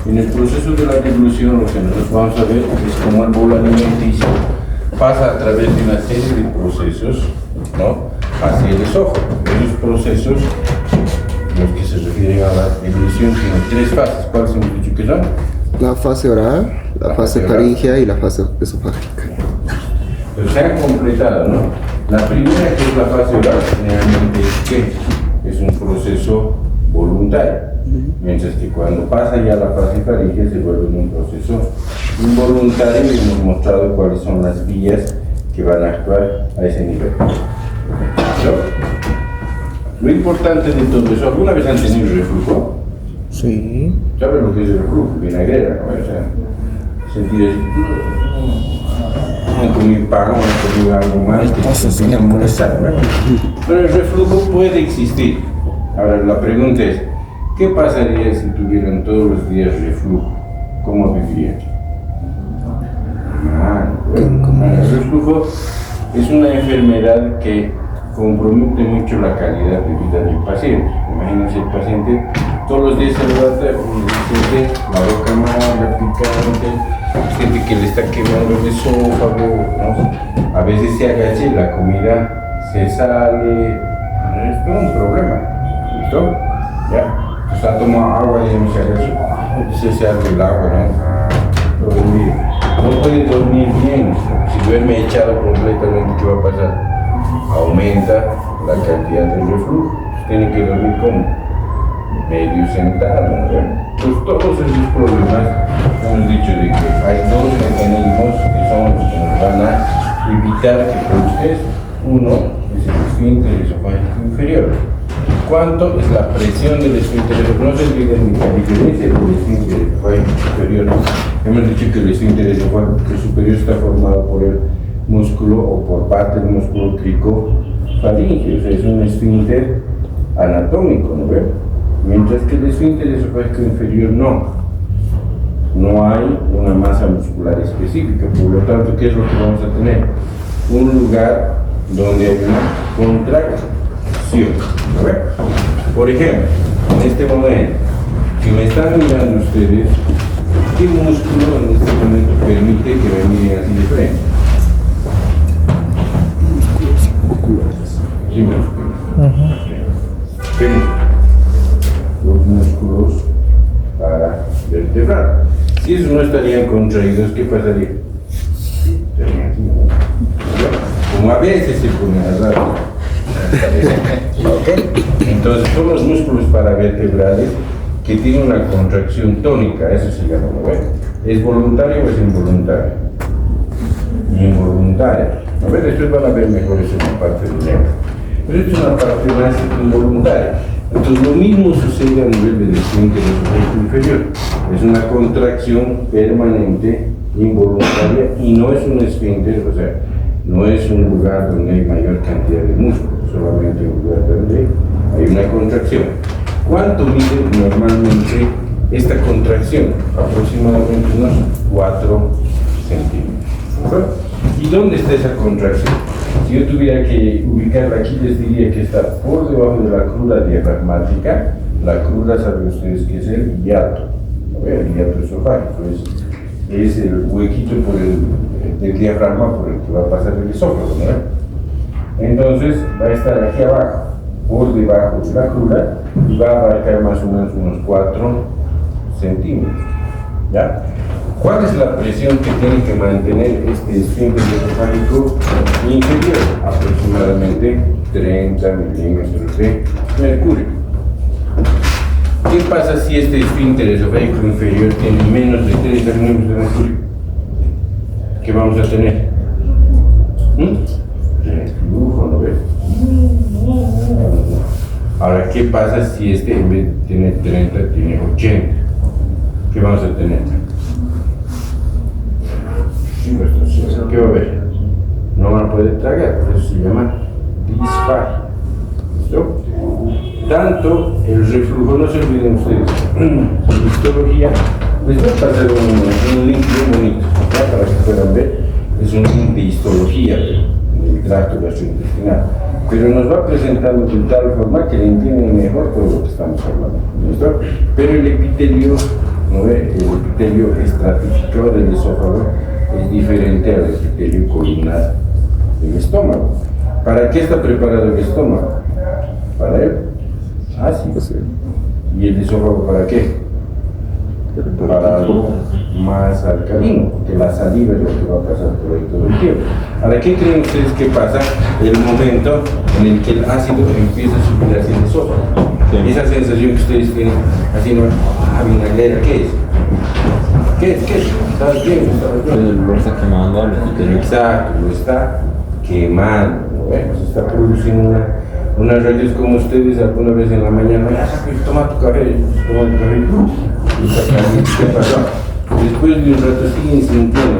En el proceso de la deglución, lo que nosotros vamos a ver es cómo el bolo alimenticio pasa a través de una serie de procesos, ¿no?, hacia el esófago. Esos procesos, los que se refieren a la deglución, tienen tres fases. ¿Cuáles hemos dicho que son? La fase oral, la fase faríngea y la fase esofágica. Pero se han completado, ¿no? La primera, que es la fase oral, generalmente es un proceso voluntario, mientras que cuando pasa ya la fase faríngea se vuelve un proceso involuntario, y hemos mostrado cuáles son las vías que van a actuar a ese nivel. ¿No? Lo importante de todo eso, ¿alguna vez han tenido reflujo? Sí. ¿Saben lo que es el reflujo? Vinagrera, ¿no? O sea, sentir no comí pan, no comí algo más, que me molestar, ¿no? Pero el reflujo puede existir. Ahora la pregunta es, ¿qué pasaría si tuvieran todos los días reflujo? ¿Cómo vivirían? El reflujo es una enfermedad que compromete mucho la calidad de vida del paciente. Imagínense, el paciente todos los días se levanta y siente la boca mala, picante, siente que le está quemando el esófago, ¿no? A veces se agacha y la comida se sale. Es todo un problema. ¿Listo? Ya. O sea, toma agua y no se agacha, se abre el agua, ¿no? Dormir. No puede dormir bien. Si duerme echado completamente, ¿qué va a pasar? Aumenta la cantidad de reflujo. Tiene que dormir como medio sentado, ¿no? Pues todos esos problemas, hemos dicho de que hay dos mecanismos que son los que nos van a evitar que produzca eso. Uno es el esfínter esofágico inferior. ¿Cuánto es la presión del esfínter esofágico? No se olviden de la diferencia del esfínter esofágico superior. Hemos dicho que el esfínter esofágico superior está formado por el músculo o por parte del músculo cricofaríngeo, o sea, es un esfínter anatómico, ¿no ve? Mientras que el esfínter esofágico inferior no hay una masa muscular específica, por lo tanto, ¿qué es lo que vamos a tener? Un lugar donde hay una contracción, ¿no ve? Por ejemplo, en este momento, si me están mirando ustedes, ¿qué músculo en este momento permite que me miren así de frente? Sí, músculos. ¿Qué músculos? Los músculos para vertebrar. Si esos no estarían contraídos, ¿qué pasaría? Estarían así, ¿no? Como a veces se pone a raro. ¿Okay? Entonces son los músculos paravertebrales que tienen una contracción tónica, eso se llama, ¿no? ¿Es voluntario o es involuntario? Involuntario. A ver, después van a ver mejor esa parte del negro. Pero esta es una parte más involuntaria. Entonces lo mismo sucede a nivel del esfínter esofágico inferior. Es una contracción permanente, involuntaria, y no es un esfínter, o sea, no es un lugar donde hay mayor cantidad de músculos, solamente un lugar donde hay una contracción. ¿Cuánto mide normalmente esta contracción? Aproximadamente unos 4 centímetros. ¿Y dónde está esa contracción? Si yo tuviera que ubicarla aquí, les diría que está por debajo de la crura diafragmática. La crura, saben ustedes que es el hiato, ¿no? El hiato esofágico es el huequito por del diafragma por el que va a pasar el esófago, ¿no? Entonces va a estar aquí abajo, por debajo de la crura, y va a abarcar más o menos unos 4 centímetros, ¿ya? ¿Cuál es la presión que tiene que mantener este esfínter esofágico inferior? Aproximadamente 30 milímetros de mercurio. ¿Qué pasa si este esfínter esofágico inferior tiene menos de 30 milímetros de mercurio? ¿Qué vamos a tener? Reflujo, ¿no ves? Ahora, ¿qué pasa si este en vez de tener 30 tiene 80? ¿Qué vamos a tener? ¿Qué va a haber? No van a poder tragar, por eso se llama disfagia. ¿Listo? Tanto el reflujo, no se olviden ustedes, en histología, les voy a pasar un link muy bonito, ¿ya? Para que puedan ver, es un link de histología del tracto gastrointestinal, pero nos va presentando de tal forma que le entienden mejor todo lo que estamos hablando, ¿listo? Pero el epitelio ¿no ve? El epitelio estratificado del esófago es diferente al epitelio columnar del estómago. ¿Para qué está preparado el estómago? Para el ácido. ¿Y el esófago para qué? Para algo más alcalino, porque la saliva es lo que va a pasar por ahí todo el tiempo. Ahora, ¿qué creen ustedes que pasa el momento en el que el ácido empieza a subir hacia el esófago? Sí. Esa sensación que ustedes tienen, así no, vinagrera, ¿qué es? ¿Qué es? ¿Sabes bien? Lo está quemando al epitelio. Exacto, lo está quemando, ¿no? Se está produciendo unas rayas como ustedes alguna vez en la mañana, toma tu café, ¿qué pasó? Después de un rato siguen sintiendo,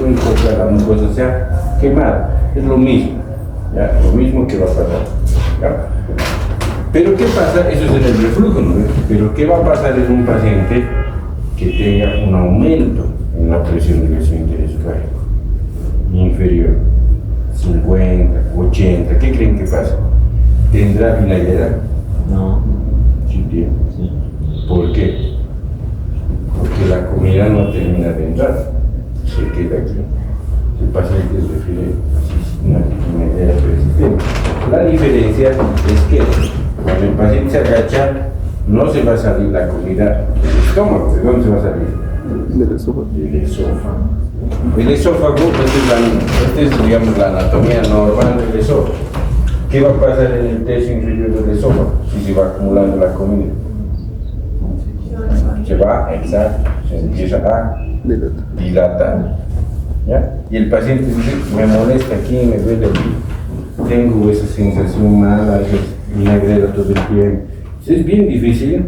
no importa la mucosa sea quemada, es lo mismo, ¿ya? Lo mismo que va a pasar, ¿ya? Pero ¿qué pasa? Eso es en el reflujo, ¿no? Pero ¿qué va a pasar en un paciente que tenga un aumento en la presión del esfínter esofágico inferior, 50, 80? ¿Qué creen que pasa? ¿Tendrá vinagrera? No. Sí, tiene. Sí. ¿Por qué? Porque la comida no termina de entrar, se queda aquí. El paciente refiere a una vinagrera persistente. La diferencia es que cuando el paciente se agacha, no se va a salir la comida del estómago. ¿De dónde se va a salir? Del esófago. Del esófago. El esófago, esta es digamos, la anatomía normal del esófago. ¿Qué va a pasar en el tercio inferior del esófago si se va acumulando la comida? Se va, exacto, se empieza a dilatar. ¿Ya? Y el paciente dice, me molesta aquí, me duele aquí, tengo esa sensación mala, esa vinagrera todo el tiempo. Es bien difícil,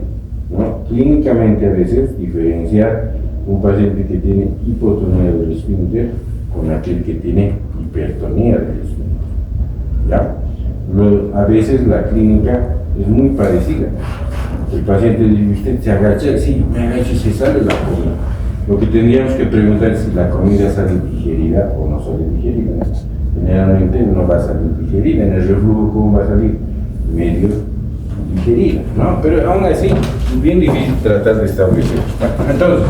¿no? Clínicamente a veces diferenciar un paciente que tiene hipotonía del esfínter con aquel que tiene hipertonía del esfínter. ¿Ya? A veces la clínica es muy parecida. El paciente dice, usted se agacha, sí, me agacho y se sale la comida. Lo que tendríamos que preguntar es si la comida sale digerida o no sale digerida. Generalmente no va a salir digerida. En el reflujo, ¿cómo va a salir? Medio digerida, ¿no? Pero aún así, es bien difícil tratar de establecer. Entonces,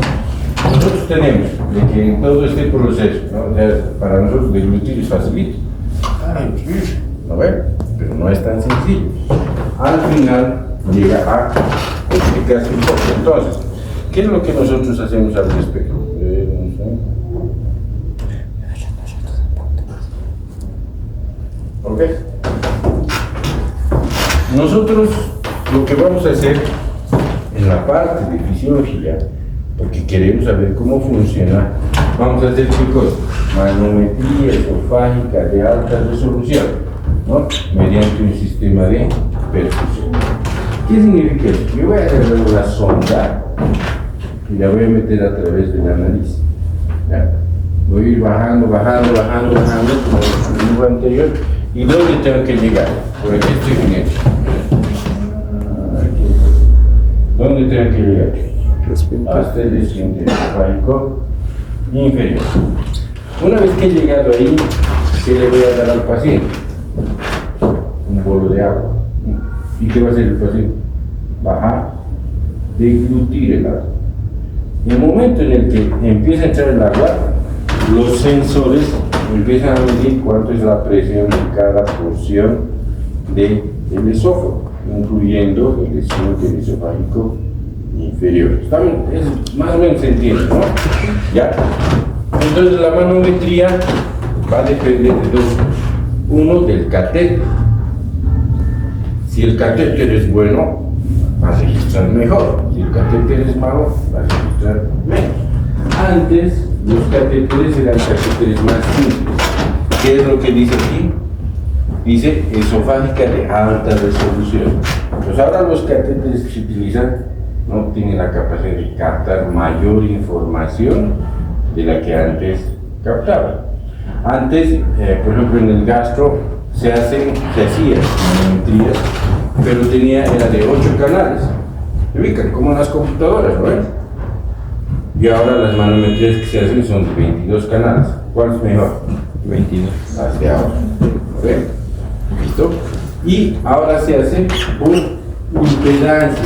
nosotros tenemos de que en todo este proceso, ¿no? Para nosotros deglutir es facilito. ¿No ven? Pero no es tan sencillo. Al final llega a complicarse un poco. Entonces, ¿qué es lo que nosotros hacemos al respecto? ¿Ok? Nosotros lo que vamos a hacer en la parte de fisiología, porque queremos saber cómo funciona, vamos a hacer, chicos, manometría esofágica de alta resolución, ¿no? Mediante un sistema de perfusión. ¿Qué significa esto? Yo voy a agarrar una sonda y la voy a meter a través de la nariz. ¿Ya? Voy a ir bajando, como en el dibujo anterior. ¿Y dónde tengo que llegar? Por aquí estoy bien hecho. ¿Dónde tengo que llegar? Hasta el esfínter esofágico inferior. Una vez que he llegado ahí, ¿qué le voy a dar al paciente? Un bolo de agua. ¿Y qué va a hacer el paciente? Bajar, deglutir el agua. En el momento en el que empieza a entrar el agua, los sensores empiezan a medir cuánto es la presión de cada porción del esófago, incluyendo el esfínter esofágico inferior. ¿Está bien? Más o menos se entiende, ¿no? ¿Ya? Entonces la manometría va a depender de dos. Uno, del catéter. Si el catéter es bueno, va a registrar mejor. Si el catéter es malo, va a registrar menos. Antes, los catéteres eran catéteres más simples. ¿Qué es lo que dice aquí? Dice esofágica de alta resolución. Pues ahora los catéteres que se utilizan no tienen la capacidad de captar mayor información de la que antes captaban. Antes, por ejemplo, en el gastro se hacían manometrías, pero era de 8 canales. ¿Se ubican? Como en las computadoras, ¿no? Y ahora las manometrías que se hacen son de 22 canales. ¿Cuál es mejor? 22. Las de ahora. ¿Ven? ¿Listo? Y ahora se hace por impedancia.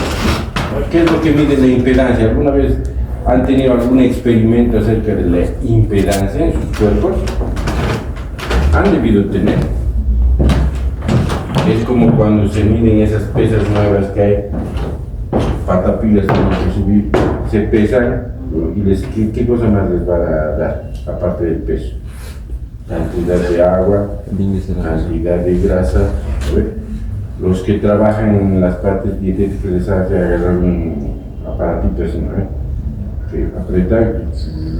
¿Qué es lo que mide la impedancia? ¿Alguna vez han tenido algún experimento acerca de la impedancia en sus cuerpos? Han debido tener. Es como cuando se miden esas pesas nuevas que hay, patapilas que tienen que subir, se pesan y ¿qué cosa más les va a dar aparte del peso? Cantidad de agua, cantidad de grasa. Los que trabajan en las partes dietéticas les hace agarrar un aparatito así, ¿no? Que aprieta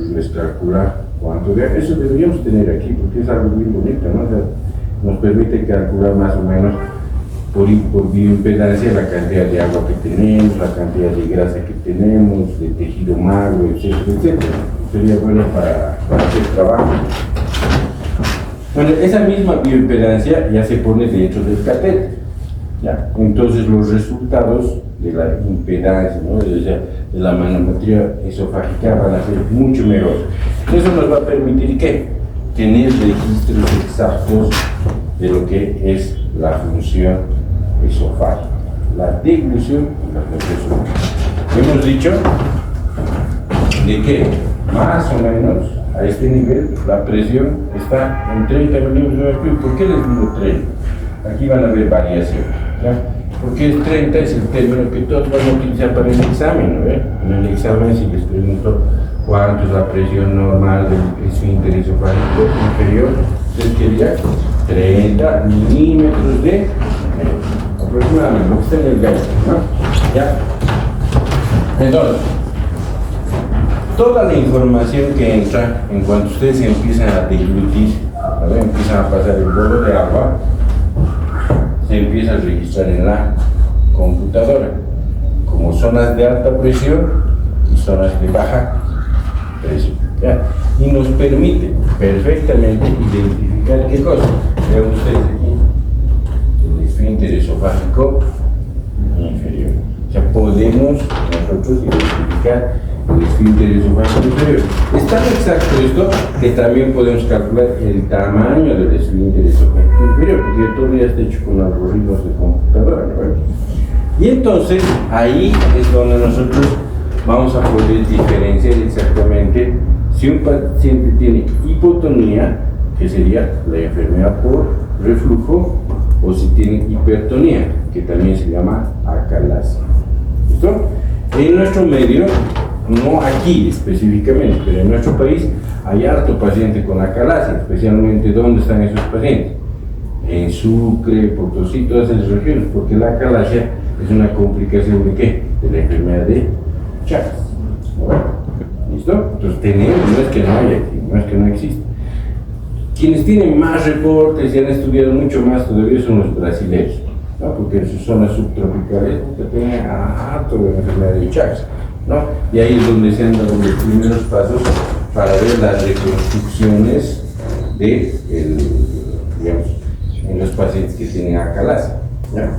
y les calcula cuánto de eso deberíamos tener aquí porque es algo muy bonito, ¿no? O sea, nos permite calcular más o menos por bioimpedancia la cantidad de agua que tenemos, la cantidad de grasa que tenemos, de tejido magro, etcétera, etcétera. Sería bueno para hacer trabajo. Bueno, esa misma bioimpedancia ya se pone de hecho del catéter. ¿Ya? Entonces los resultados de la impedancia, ¿no? de la manometría esofágica van a ser mucho mejores. Eso nos va a permitir ¿qué? Tener registros exactos de lo que es la función esofágica, la deglución y la función. Hemos dicho de que más o menos a este nivel la presión está en 30 milímetros de mercurio. ¿Por qué les digo 30? Aquí van a haber variaciones. ¿Ya? Porque el 30 es el término que todos van a utilizar para el examen, ¿no? En el examen si les pregunto cuánto es la presión normal del esfínter esofágico inferior, ustedes querían 30 milímetros de aproximadamente, lo que está en el gallo, ¿no? ¿Ya? Entonces, toda la información que entra en cuanto ustedes empiezan a deglutir, ¿no? Empiezan a pasar el bolo de agua, se empieza a registrar en la computadora como zonas de alta presión y zonas de baja presión, ¿ya? Y nos permite perfectamente identificar qué cosa. Vean ustedes aquí el esfínter esofágico inferior. O sea, podemos nosotros identificar el esfínter esofágico inferior. Es tan exacto esto que también podemos calcular el tamaño del esfínter esofágico inferior, porque todo ya está hecho con algoritmos de computadora, ¿no? Y entonces ahí es donde nosotros vamos a poder diferenciar exactamente si un paciente tiene hipotonía, que sería la enfermedad por reflujo, o si tiene hipertonía, que también se llama acalasia. ¿Listo? En nuestro medio, no aquí específicamente, pero en nuestro país hay harto paciente con acalasia, especialmente ¿dónde están esos pacientes? En Sucre, Potosí, todas esas regiones, porque la acalasia es una complicación de ¿qué? De la enfermedad de Chagas. ¿No? ¿Listo? Entonces tenemos, no es que no haya aquí, no es que no exista. Quienes tienen más reportes y han estudiado mucho más todavía son los brasileños, ¿no? Porque en sus zonas subtropicales tienen harto de la enfermedad de Chagas, ¿no? Y ahí es donde se han dado los primeros pasos para ver las reconstrucciones de digamos, en los pacientes que tienen acalasia, ¿ya?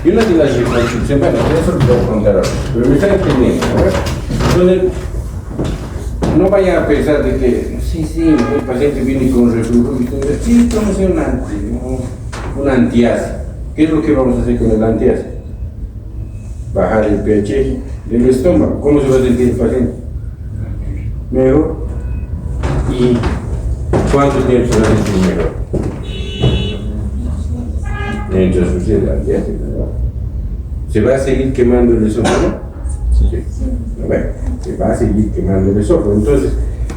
Y una de las reconstrucciones, bueno, eso lo voy a contar ahora, pero me están entendiendo, ¿no? Entonces, no vayan a pensar de que, sí, el paciente viene con reflujo y todo, sí, vamos a hacer un antiácido. ¿Qué es lo que vamos a hacer con el antiácido? Bajar el pH del estómago. ¿Cómo se va a sentir el paciente? Mejor. ¿Y cuánto tiempo se va a sentir mejor? Mientras sucede el antiácido, ¿no? ¿Se va a seguir quemando el esófago? Sí. Bueno, se va a seguir quemando el esófago. Entonces,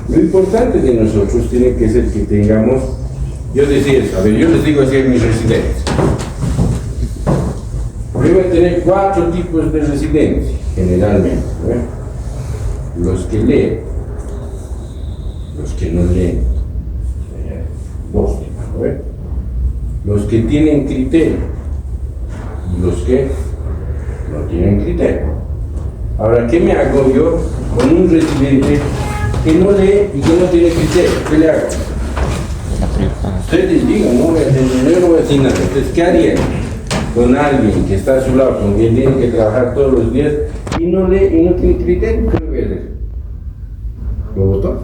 lo importante de nosotros tiene que ser que tengamos, yo decía eso, a ver, yo les digo así a mis residentes. Deben tener 4 tipos de residencia, generalmente, ¿no? Los que leen, los que no leen, 2 tipos, ¿no? Los que tienen criterio y los que no tienen criterio. Ahora, ¿qué me hago yo con un residente que no lee y que no tiene criterio? ¿Qué le hago? Ustedes digan, no voy a atender, yo no voy a decir nada. Entonces, ¿qué harían con alguien que está a su lado, con quien tiene que trabajar todos los días y no lee y no tiene criterio? ¿Qué le voy a hacer? ¿Lo votó?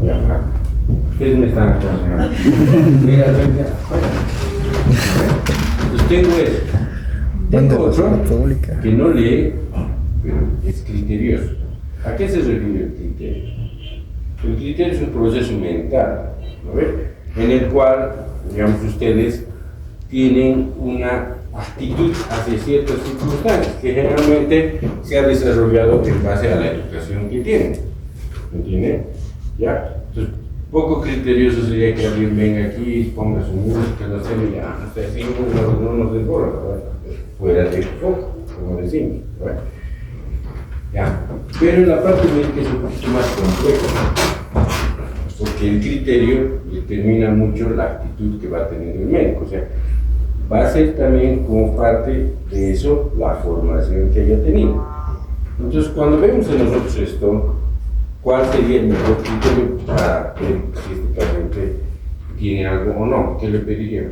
Ya, ustedes me están aconsejando. Mira, pues tengo eso. Tengo otro que no lee pero es criterioso. ¿A qué se refiere el criterio? El criterio es un proceso mental, ¿no ve? En el cual, digamos, ustedes tienen una actitud hacia ciertas circunstancias que generalmente se ha desarrollado en base a la educación que tienen. ¿Entienden? ¿Ya? Entonces, poco criterioso sería que alguien venga aquí, ponga su música, no sé, ya, hasta así no nos desborda, ¿verdad? Fuera de foco, como decimos, ¿verdad? Ya. Pero en la parte médica es un poquito más complejo, ¿no? Porque el criterio determina mucho la actitud que va teniendo el médico, o sea, va a ser también como parte de eso la formación que haya tenido. Entonces, cuando vemos en nosotros esto, ¿cuál sería el mejor criterio para ver si este paciente tiene algo o no? ¿Qué le pediríamos?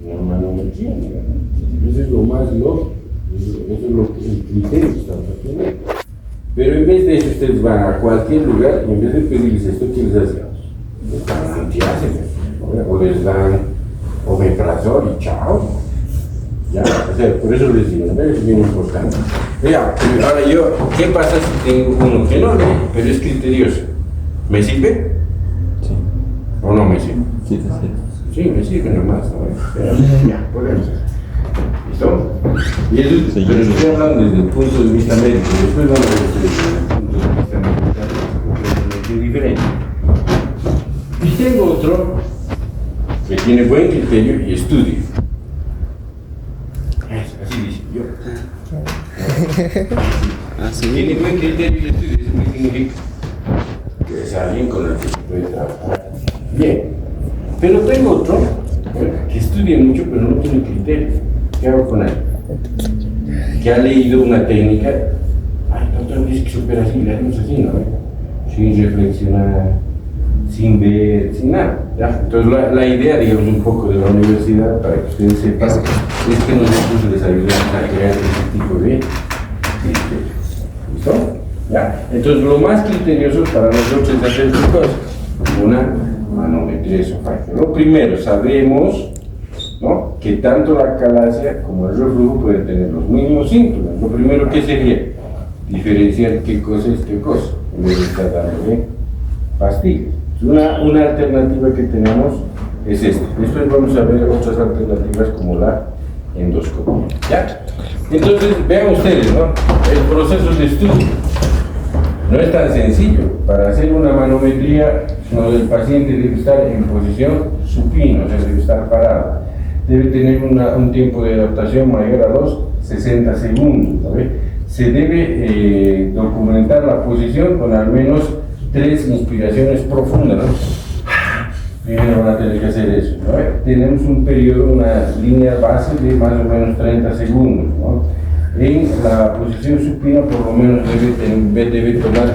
Una manometría, ¿no? Eso es lo más lógico, eso es lo que el criterio que estamos haciendo. Pero en vez de eso, ustedes van a cualquier lugar y en vez de pedirles esto, ¿qué les hacemos? Les dan antiácidos, ¿no? O les dan omeprazol y chao. Ya, o sea, por eso les digo, es bien importante. Ya, ahora yo, ¿qué pasa si tengo uno que no lee, pero es criterioso? ¿Me sirve? Sí. ¿O no me sirve? Sí, te sirve. Sí, me sirve nomás, ¿no? Ya, podemos hacer. ¿Listo? Y eso, Sí, pero yo- estoy hablando desde el punto de vista médico, después vamos a ver desde el punto de vista militar, es completamente diferente. Y tengo otro que tiene buen criterio y estudio. Así dice yo. Así. Tiene buen criterio y estudio, eso me significa que es alguien con el que se puede trabajar bien. Pero tengo otro que estudia mucho pero no tiene criterio. ¿Qué hago con él? Que ha leído una técnica, ay, doctor dice que se opera así, le hacemos así, ¿no? Sin reflexionar, sin ver, sin nada. ¿Ya? Entonces la idea, digamos, un poco de la universidad, para que ustedes sepan, es que nosotros les ayudamos a crear ese tipo de criterio. ¿Listo? ¿Ya? Entonces lo más criterioso para nosotros es hacer dos cosas. Una, manometría esofágica. Lo primero, sabemos, ¿no?, que tanto la calasia como el reflujo pueden tener los mismos síntomas. Lo primero que sería diferenciar qué cosa es qué cosa, en vez de estar dándole pastillas. Una alternativa que tenemos es esta. Después vamos a ver otras alternativas como la endoscopia. ¿Ya? Entonces, vean ustedes, ¿no?, el proceso de estudio no es tan sencillo. Para hacer una manometría, el paciente debe estar en posición supina, o sea, debe estar parado. Debe tener un tiempo de adaptación mayor a los 60 segundos. ¿Sabe? Se debe documentar la posición con al menos 3 inspiraciones profundas, ¿no? Primero van a tener que hacer eso, ¿no? Tenemos un periodo, una línea base de más o menos 30 segundos, ¿no? En la posición supina por lo menos debe tomar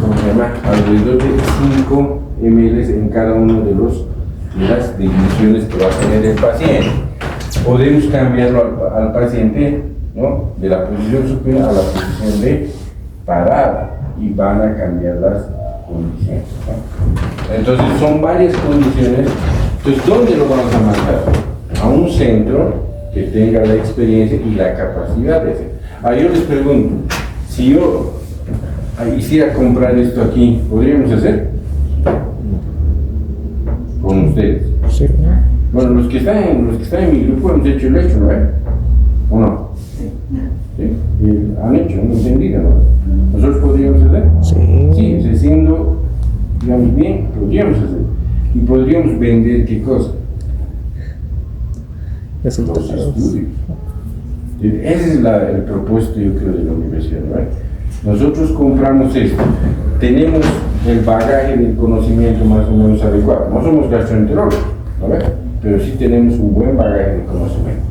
¿cómo se llama?, alrededor de 5 ml en cada uno de las diluciones que va a tener el paciente. Podemos cambiarlo al paciente, ¿no?, de la posición supina a la posición de parada y van a cambiar las condiciones, ¿no? Entonces son varias condiciones. Entonces, ¿dónde lo vamos a mandar? A un centro que tenga la experiencia y la capacidad de hacer. Yo les pregunto, si yo hiciera comprar esto aquí, ¿podríamos hacer? Con ustedes. Sí. Bueno, los que están en mi grupo hemos hecho el hecho, ¿no? ¿O no? ¿Sí? Y han hecho, no entendido, ¿no? ¿Nosotros podríamos hacer? Sí, o sea, siendo, digamos, bien, podríamos hacer. Y podríamos vender qué cosa. Los estudios. Ese es el propósito, yo creo, de la universidad, ¿no? Nosotros compramos esto, tenemos el bagaje del conocimiento más o menos adecuado. No somos gastroenterólogos, ¿no? Pero sí tenemos un buen bagaje de conocimiento.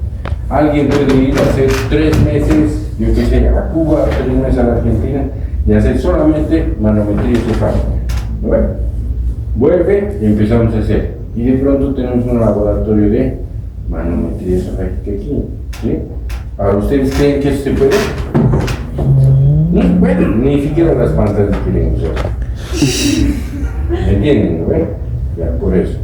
Alguien puede ir a hacer 3 meses, yo qué sé, a Cuba, 3 meses a la Argentina y hacer solamente manometría esofágica, ¿no? Vuelve y empezamos a hacer. Y de pronto tenemos un laboratorio de manometría esofágica aquí, ¿sí? Ahora, ¿ustedes creen que eso se puede? No se puede, ni siquiera las pantallas quieren usar. ¿Me entienden, no? Ya, por eso.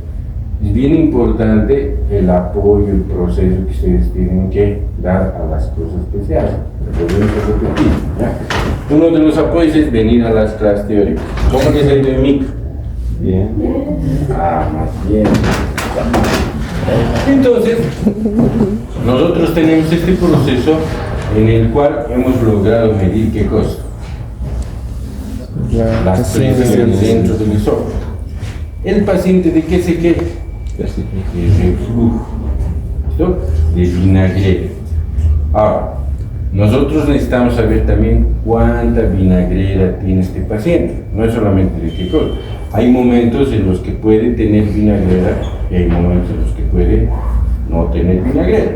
Es bien importante el apoyo, el proceso que ustedes tienen que dar a las cosas que se hacen. Volvemos a repetir, ¿ya? Uno de los apoyos es venir a las clases teóricas. ¿Cómo les ha ido en MIC? Bien. Más bien. Entonces, nosotros tenemos este proceso en el cual hemos logrado medir qué cosa. Las presiones dentro del esófago. ¿El paciente de qué se queja? De reflujo, ¿listo? De vinagrera. Ahora, nosotros necesitamos saber también cuánta vinagrera tiene este paciente. No es solamente de qué cosa. Hay momentos en los que puede tener vinagrera y hay momentos en los que puede no tener vinagrera.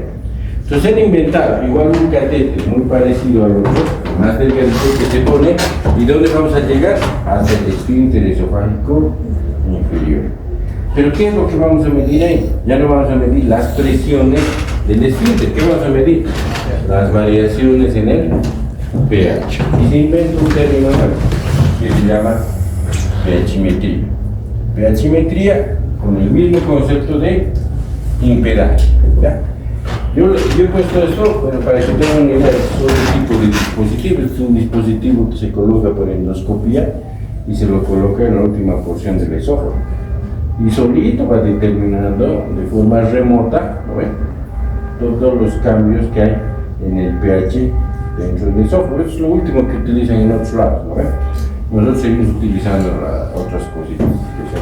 Entonces han inventado igual un catéter muy parecido al otro, más delgadito que se pone, y ¿dónde vamos a llegar? Hacia el esfínter esofágico inferior. Pero ¿qué es lo que vamos a medir ahí? Ya no vamos a medir las presiones del esfínter. ¿Qué vamos a medir? Las variaciones en el pH. Y se inventa un término nuevo que se llama pHimetría. pHimetría con el mismo concepto de impedancia, ¿ya? Yo he puesto esto, bueno, para que tengan una idea de todo tipo de dispositivo. Este es un dispositivo que se coloca por endoscopía y se lo coloca en la última porción del esófago. Y solito va determinando de forma remota, ¿no ven? Todos los cambios que hay en el pH dentro del esófago. Eso es lo último que utilizan en otros lados, ¿no ven? Nosotros seguimos utilizando otras cositas que son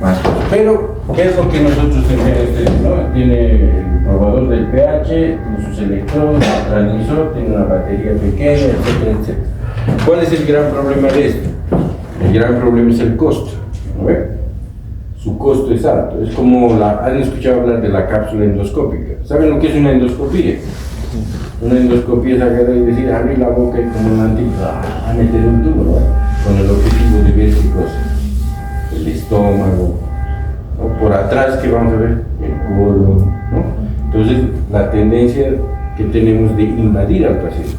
más cosas. Pero, ¿qué es lo que nosotros tenemos? ¿No? Tiene el probador del pH, tiene sus electrodos, el transmisor, tiene una batería pequeña, etcétera, etcétera. ¿Cuál es el gran problema de esto? El gran problema es el costo, ¿no ven? Su costo es alto. Es como han escuchado hablar de la cápsula endoscópica. ¿Saben lo que es una endoscopía? Una endoscopía es agarrar y decir, abrir la boca y como un antiguo, a meter un tubo, ¿no? Con el objetivo de ver qué cosa. El estómago, ¿no? Por atrás, que vamos a ver, el colon, ¿no? Entonces, la tendencia que tenemos de invadir al paciente.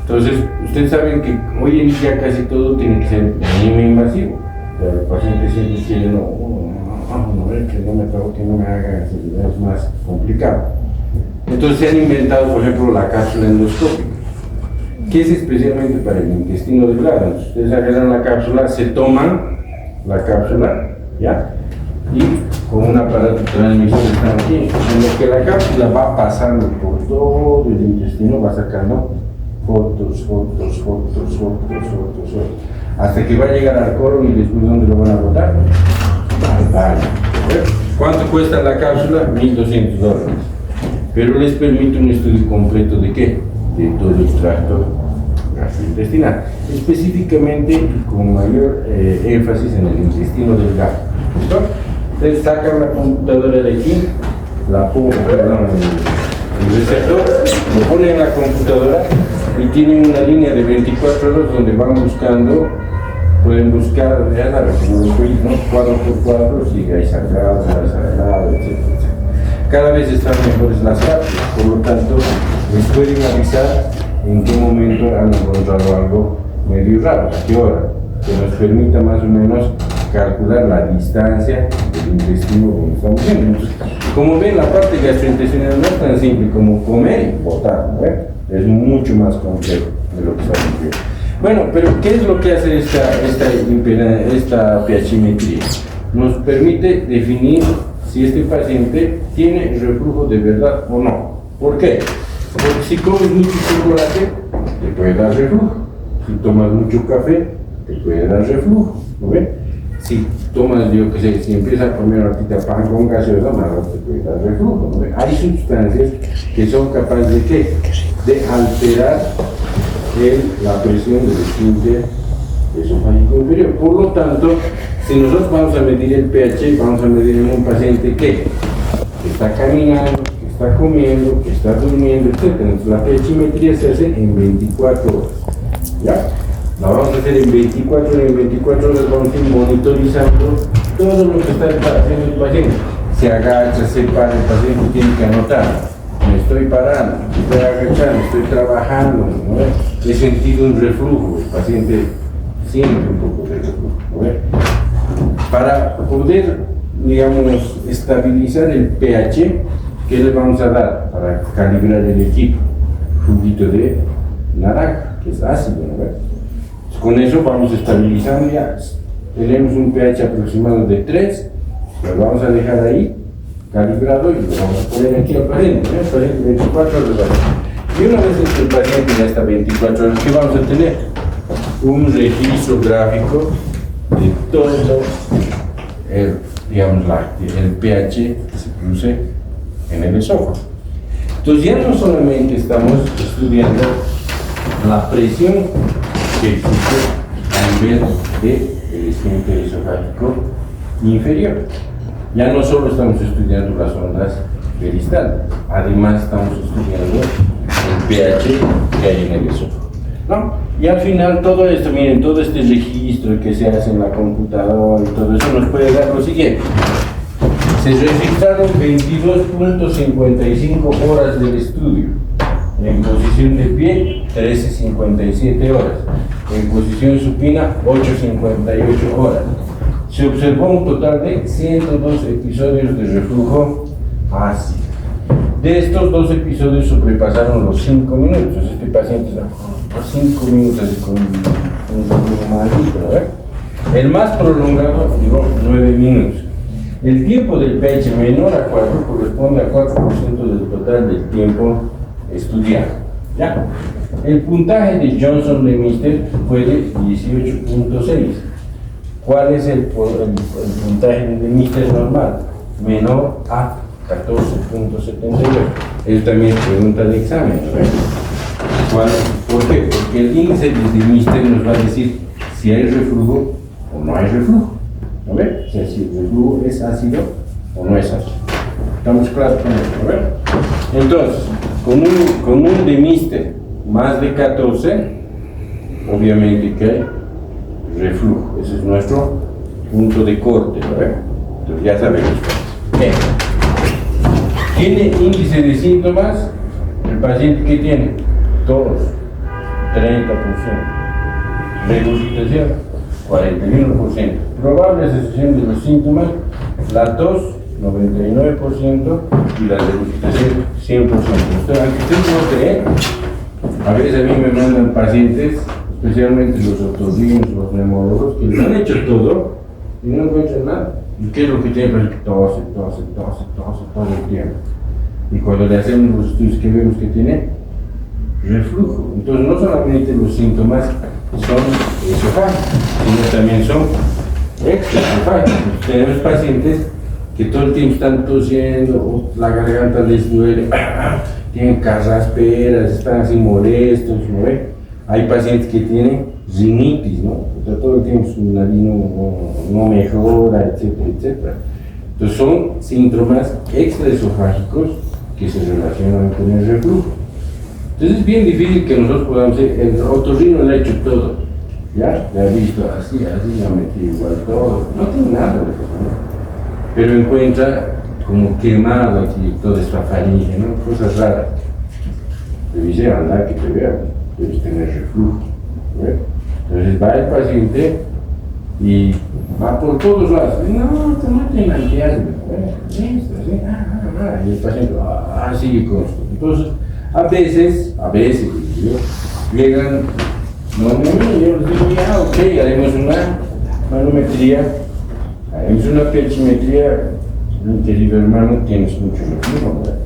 Entonces, ustedes saben que hoy en día casi todo tiene que ser mínimo invasivo. El paciente siempre quiere, que no me toque, que no me haga, es más complicado. Entonces se han inventado, por ejemplo, la cápsula endoscópica, que es especialmente para el intestino delgado. Entonces, ustedes agarran la cápsula, se toman la cápsula, ¿ya? Y con un aparato transmisor están aquí, en lo que la cápsula va pasando por todo el intestino, va sacando fotos, hasta que va a llegar al colon y después ¿dónde lo van a botar? Vale. ¿Cuánto cuesta la cápsula? $1,200. Pero les permite un estudio completo ¿de qué? De todo el tracto gastrointestinal, específicamente y con mayor énfasis en el intestino delgado. ¿Listo? Ustedes sacan la computadora de aquí, el receptor, lo ponen en la computadora y tienen una línea de 24 horas donde van buscando, pueden buscar, ¿no? Cuadro por cuadro, si hay sagrado, etc. Cada vez están mejores las cápsulas, por lo tanto, les pueden avisar en qué momento han encontrado algo medio raro, a qué hora, que nos permita más o menos calcular la distancia del intestino donde estamos viendo. Entonces, como ven, la parte gastrointestinal no es tan simple como comer y botar, ¿no? Es mucho más complejo de lo que estamos viendo. Bueno, pero ¿qué es lo que hace esta pHimetría? Nos permite definir si este paciente tiene reflujo de verdad o no. ¿Por qué? Porque si comes mucho chocolate, te puede dar reflujo. Si tomas mucho café, te puede dar reflujo. ¿No ven? Si tomas, yo que sé, si empiezas a comer ahorita pan con gaseosa, más te puede dar reflujo. ¿No ven? Hay sustancias que son capaces de ¿qué? De alterar la presión del esfínter esofágico inferior. Por lo tanto, si nosotros vamos a medir el pH, vamos a medir en un paciente que está caminando, que está comiendo, que está durmiendo, etc. Entonces, la pHimetría se hace en 24 horas. ¿Ya? La vamos a hacer en 24 horas. En 24 horas vamos a ir monitorizando todo lo que está haciendo el paciente. Se agacha, se para, el paciente tiene que anotar. Me estoy parando, me estoy agachando, estoy trabajando, ¿no? He sentido un reflujo, el paciente siente un poco de reflujo, ¿no? Para poder digamos, estabilizar el pH que le vamos a dar para calibrar el equipo. Juguito de naranja, que es ácido, ¿no? Con eso vamos estabilizando ya. Tenemos un pH aproximado de 3, lo vamos a dejar ahí calibrado y lo vamos a poner aquí al paciente, ¿no? El paciente 24 horas. Y una vez que el paciente ya está 24 horas, ¿qué vamos a tener? Un registro gráfico de todo el, digamos, el pH que se produce en el esófago. Entonces ya no solamente estamos estudiando la presión que existe a nivel del esfínter esofágico inferior. Ya no solo estamos estudiando las ondas peristálticas, además estamos estudiando el pH que hay en el esófago, ¿no? Y al final todo esto, miren, todo este registro que se hace en la computadora y todo eso nos puede dar lo siguiente. Se registraron 22.55 horas del estudio. En posición de pie, 13.57 horas. En posición supina, 8.58 horas. Se observó un total de 102 episodios de reflujo ácido. De estos 2 episodios sobrepasaron los 5 minutos. Este paciente por 5 minutos con un reflujo maldito, ¿no? El más prolongado duró 9 minutos. El tiempo del pH menor a 4 corresponde a 4% del total del tiempo estudiado. ¿Ya? El puntaje de Johnson-Lemister fue de 18.6. ¿Cuál es el puntaje de Lemister normal? Menor a 14.78. Es también pregunta de examen, ¿no? ¿Por qué? Porque el índice de Lemister nos va a decir si hay reflujo o no hay reflujo. ¿No ve? O sea, si el reflujo es ácido o no es ácido. ¿Estamos claros con esto? ¿No ve? Entonces, con un Lemister más de 14, obviamente que hay reflujo. Ese es nuestro punto de corte, ¿no ve? Entonces ya sabemos. Bien. ¿Tiene índice de síntomas? El paciente que tiene tos, 30%. Regurgitación, 41%. Probable asociación de los síntomas, la tos, 99%, y la regurgitación, 100%. Entonces, aunque usted no cree, a veces a mí me mandan pacientes, especialmente los otorrinos, los neumólogos, que les han hecho todo y no encuentran nada. ¿Y qué es lo que tienen? Tose todo el tiempo. Y cuando le hacemos los estudios, ¿qué vemos que tiene? Reflujo. Entonces, no solamente los síntomas son esofágicos, sino también son extraesofágicos. Tenemos pacientes que todo el tiempo están tosiendo, o la garganta les duele, tienen carrasperas, están así molestos, ¿no ve? Hay pacientes que tienen rinitis, ¿no? O sea, todo el tiempo su nariz no mejora, etcétera, etcétera. Entonces son síntomas extraesofágicos que se relacionan con el reflujo. Entonces es bien difícil que nosotros podamos decir, el otorrino le ha hecho todo, ¿ya? Le ha visto así, le ha metido igual todo, no tiene nada de eso, ¿no? Pero encuentra como quemado aquí toda esta faringe, ¿no? Cosas raras. Le dice, anda que te vea, debes tener reflujo, ¿no? Entonces va el paciente y va por todos lados, no, tomate el antiácido, y el paciente sigue con esto. Entonces, a veces, llegan, yo les digo, ya, ok, haremos una manometría, haremos una pH-metría, querido hermano, tienes mucho reflujo, ¿verdad?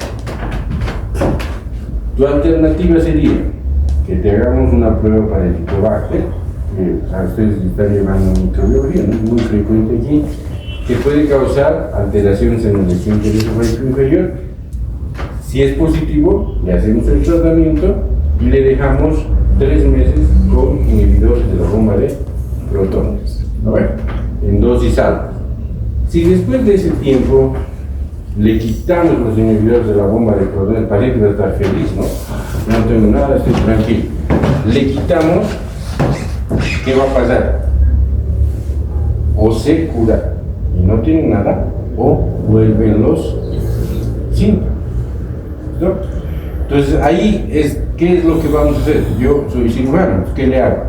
Tu alternativa sería que te hagamos una prueba para el Helicobacter, que a ustedes están llevando microbiología, ¿no? Es muy frecuente aquí, que puede causar alteraciones en el esfínter esofágico inferior. Si es positivo, le hacemos el tratamiento y le dejamos 3 meses con inhibidores de la bomba de protones, ¿no? En dosis altas. Si después de ese tiempo le quitamos los inhibidores de la bomba de protones, el paciente va a estar feliz, ¿no? No tengo nada, estoy tranquilo. Le quitamos, ¿qué va a pasar? O se cura y no tiene nada, o vuelven los síntomas, ¿no? Entonces ahí es, ¿qué es lo que vamos a hacer? Yo soy cirujano, ¿qué le hago?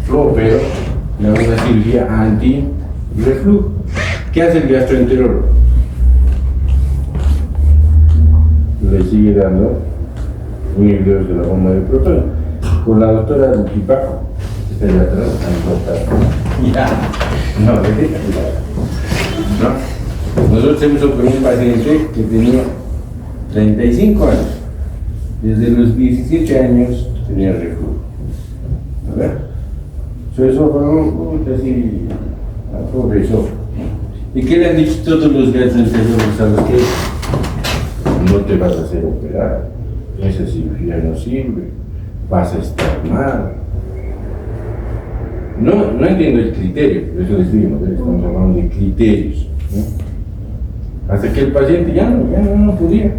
Lo opero, le hago una cirugía anti-reflujo. ¿Qué hace el gastroenterólogo? Le sigue dando inhibidores de la bomba de protones. Con la doctora Luquipaco, que está allá atrás, ya, no, no. Nosotros hemos operado un paciente que tenía 35 años. Desde los 17 años tenía reflujo. A ver, su esófago, así, pobre esófago. ¿Y qué le han dicho todos los gastroenterólogos? ¿Sabes qué? No te vas a hacer operar, esa cirugía no sirve, vas a estar mal. No entiendo el criterio, por eso les digo, estamos hablando de criterios, ¿no? Hasta que el paciente ya no podía,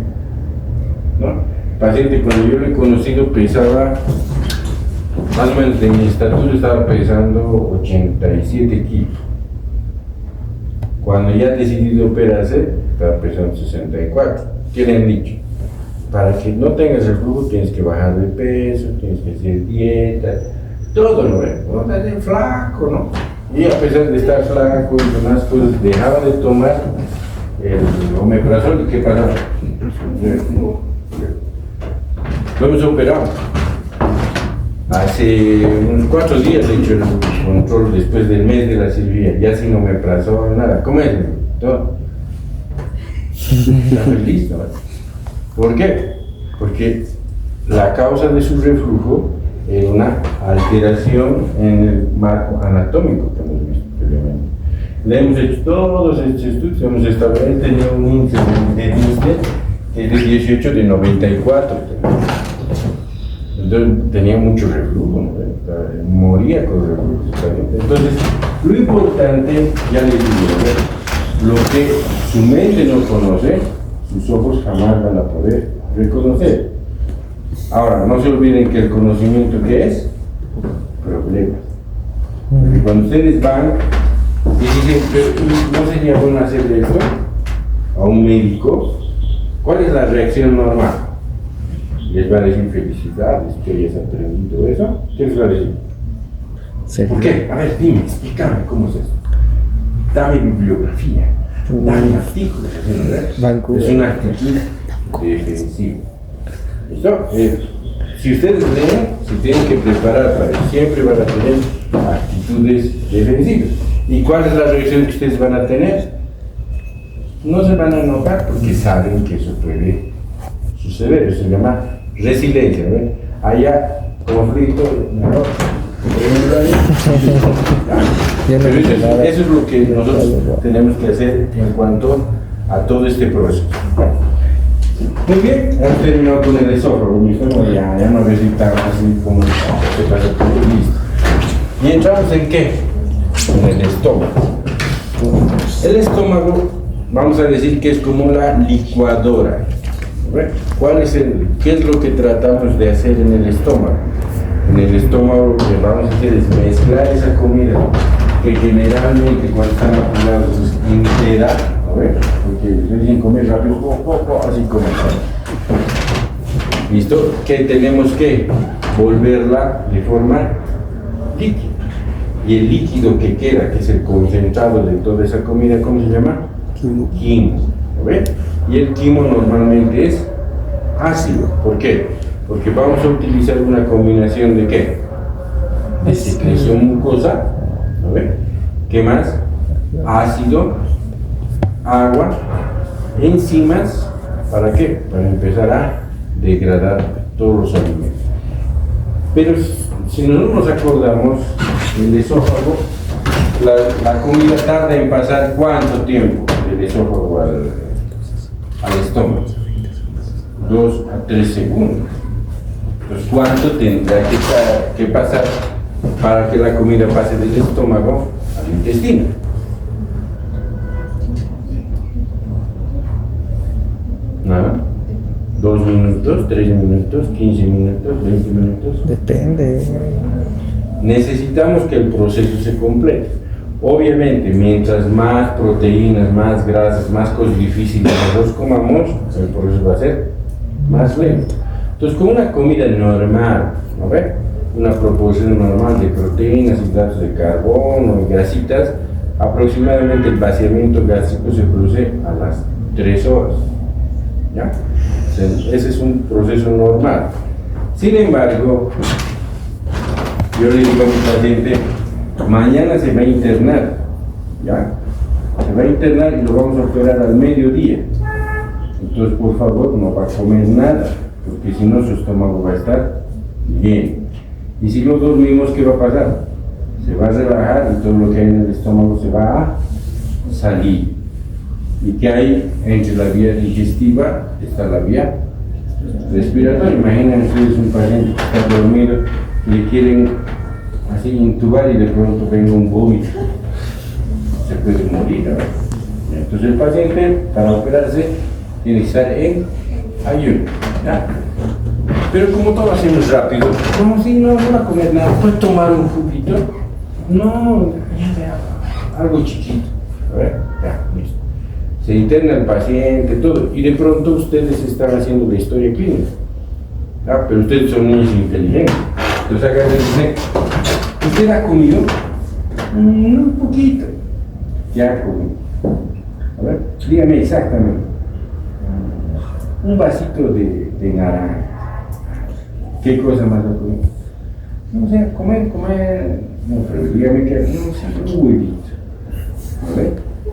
¿no? El paciente, cuando yo lo he conocido, pesaba, más o menos de mi estatura, estaba pesando 87 kilos. Cuando ya ha decidido operarse, estaba pesando 64. ¿Qué le han dicho? Para que no tengas reflujo tienes que bajar de peso, tienes que hacer dieta, todo, ¿no? No estás flaco, ¿no? Y a pesar de estar flaco y demás cosas, dejaba de tomar el omeprazol. ¿Y qué pasaba? Lo hemos operado. Hace unos 4 días he hecho el control después del mes de la cirugía, ya sin omeprazol, nada. ¿Cómo es? Todo. Está feliz, ¿no? ¿Por qué? Porque la causa de su reflujo era una alteración en el marco anatómico que hemos visto previamente. Le hemos hecho todos estos estudios, hemos establecido, él tenía un índice de Dinsted que es de 18 de 94. Entonces tenía mucho reflujo, ¿no? Moría con reflujo. Entonces, lo importante, ya les digo, lo que su mente no conoce, sus ojos jamás van a poder reconocer. Ahora, no se olviden que el conocimiento, ¿qué es? Problemas. Porque cuando ustedes van y dicen, pero ¿no sería bueno hacerle esto a un médico? ¿Cuál es la reacción normal? Les va a decir felicidades, que hayas aprendido eso. ¿Qué les va a decir? Sí. ¿Por qué? A ver, dime, explícame cómo es eso. Dame bibliografía, dame artículos. Es una actitud defensiva. ¿Listo? Si ustedes leen, se tienen que preparar para que siempre van a tener actitudes defensivas. ¿Y cuál es la reacción que ustedes van a tener? No se van a enojar porque saben que eso puede suceder. Eso se llama resiliencia, ¿no? Allá, conflicto, ¿no? Eso es lo que nosotros tenemos que hacer en cuanto a todo este proceso. Muy bien, hemos terminado con el esófago, ya no necesitamos así como se pasa por el listo. ¿Y entramos en qué? En el estómago. El estómago, vamos a decir que es como la licuadora. ¿Qué es lo que tratamos de hacer en el estómago? En el estómago lo que vamos a hacer es mezclar esa comida que generalmente cuando están apurados es entera, porque deben comer rápido, así como ¿listo? Que tenemos que volverla de forma líquida. Y el líquido que queda, que es el concentrado de toda esa comida, ¿cómo se llama? Quimo. Y el quimo normalmente es ácido. ¿Por qué? Porque vamos a utilizar una combinación de ¿qué? De secreción mucosa, ¿qué más? Ácido, agua, enzimas, ¿para qué? Para empezar a degradar todos los alimentos. Pero si nosotros nos acordamos, el esófago, la comida tarda en pasar ¿cuánto tiempo del esófago al estómago? 2 a 3 segundos. Entonces, ¿cuánto tendrá que pasar para que la comida pase del estómago al intestino? Nada. 2 minutos, 3 minutos, 15 minutos, 20 minutos. Depende. Necesitamos que el proceso se complete. Obviamente, mientras más proteínas, más grasas, más cosas difíciles nosotros comamos, el proceso va a ser más lento. Entonces, con una comida normal, ¿no ve? Una proporción normal de proteínas, hidratos de carbono y grasitas, aproximadamente el vaciamiento gástrico se produce a las 3 horas. ¿Ya? O sea, ese es un proceso normal. Sin embargo, yo le digo a mi paciente, mañana se va a internar, ¿ya? Se va a internar y lo vamos a operar al mediodía. Entonces, por favor, no va a comer nada, porque si no su estómago va a estar bien. Y si no dormimos, ¿qué va a pasar? Se va a relajar y todo lo que hay en el estómago se va a salir. ¿Y qué hay entre la vía digestiva? Está la vía respiratoria. Imaginen ustedes un paciente que está dormido y le quieren así intubar y de pronto venga un vómito. Se puede morir, ¿verdad? Entonces el paciente, para operarse, tiene que estar en ayuno, ¿ya? Pero como todo lo hacemos rápido, como si no va a comer nada, puede tomar un juguito, no, ya, algo chiquito, a ver, ya, listo. Se interna el paciente, todo, y de pronto ustedes están haciendo la historia clínica, ¿ya? Pero ustedes son niños inteligentes, entonces acá les dicen, ¿usted ha comido? Un poquito, ya comido. A ver, dígame exactamente. Un vasito de naranja. ¿Qué cosa más ha comido? No sé, comer. No, pero dígame que no sé, un huevito. ¿Vale?